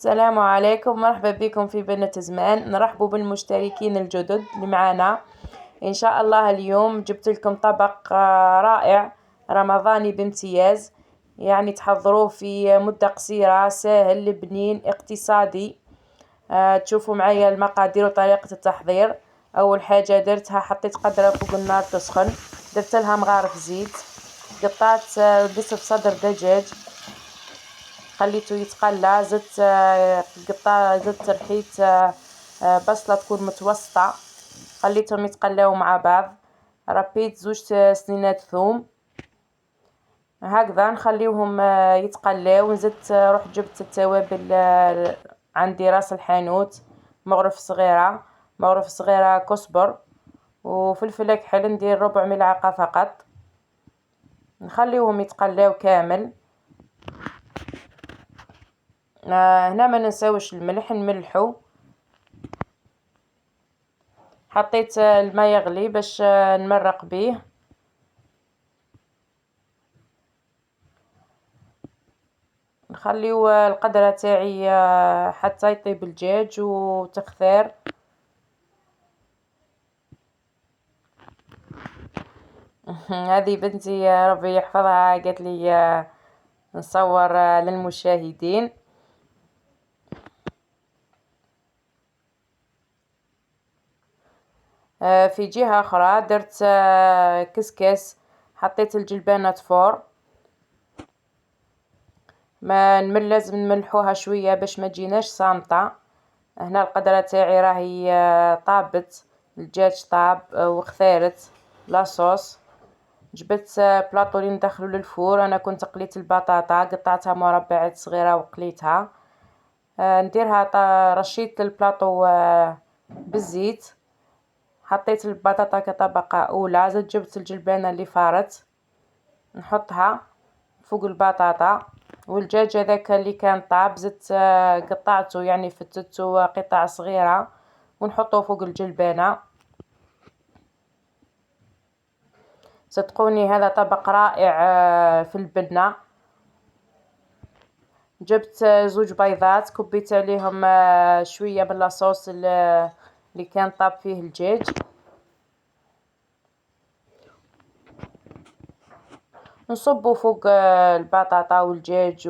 السلام عليكم، مرحبا بكم في بنت زمان. نرحبوا بالمشتركين الجدد اللي معانا. إن شاء الله اليوم جبت لكم طبق رائع رمضاني بامتياز، يعني تحضروه في مدة قصيرة، سهل بنين اقتصادي. تشوفوا معايا المقادير وطريقة التحضير. أول حاجة درتها، حطيت قدرة فوق النار تسخن، درت لها مغارف زيت، قطعت نصف صدر دجاج، خليته يتقلى، زدت رحيت بصلة تكون متوسطة، خليتهم يتقلاو مع بعض. ربيت زوج سنينات ثوم، هكذا نخليوهم يتقلاو. نزدت رحت جبت التوابل، عندي راس الحانوت، مغرف صغيرة كزبر وفلفل كحل، ندير ربع ملعقة فقط، نخليوهم يتقلاو كامل. هنا ما ننساوش الملح، نملحو. حطيت الماء يغلي باش نمرق بيه. نخليو القدرة تاعي حتى يطيب الدجاج وتخثر. هذه بنتي ربي يحفظها قالت لي نصور للمشاهدين. في جهة أخرى درت كسكس، حطيت الجلبانة تفور. ما لازم نملحوها شوية باش ما تجيناش صامتة. هنا القدرة تاعي راهي طابت، الدجاج طاب وخثارت لاصوص. جبت بلاطو اللي ندخلو للفور، انا كنت قليت البطاطا، قطعتها مربعات صغيرة وقليتها. رشيت البلاطو بالزيت، حطيت البطاطا كطبقة اولى، جبت الجلبانة اللي فارت نحطها فوق البطاطا، والدجاج هذاك اللي كان طاب زدت قطعته، يعني فتته قطع صغيرة ونحطه فوق الجلبانة. صدقوني هذا طبق رائع في البنة. جبت زوج بيضات، كبيت عليهم شوية من لاصوص اللي كان طاب فيه الدجاج، نصبه فوق البطاطا والدجاج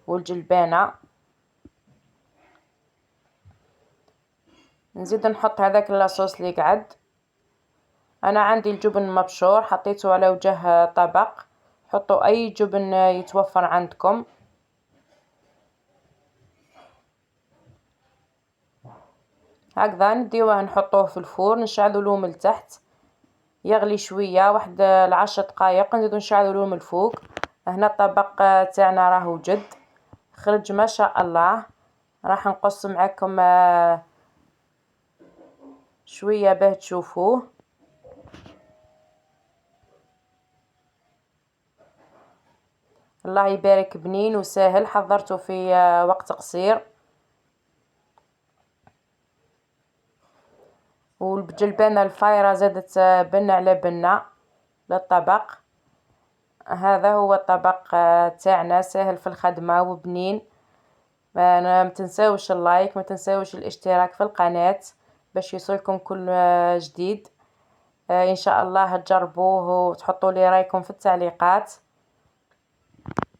والجلبانة. نزيد نحط هذاك اللاصوص اللي قعد. انا عندي الجبن مبشور، حطيته على وجه طبق. حطوا اي جبن يتوفر عندكم. هكذا نديوه نحطوه في الفرن، نشعلو من التحت يغلي شوية، واحد ل10 دقايق، نزيدو نشعلو من الفوق. هنا الطبق تاعنا راهو جد خرج ما شاء الله. راح نقص معكم شوية باه تشوفوه. الله يبارك، بنين وسهل، حضرته في وقت قصير. والجلبانة الفايرة زادت بنة على بنة للطبق. هذا هو الطبق تاعنا، سهل في الخدمة وبنين. ما تنساوش اللايك، ما تنساوش الاشتراك في القناة باش يوصلكم كل جديد. ان شاء الله تجربوه وتحطوا لي رايكم في التعليقات.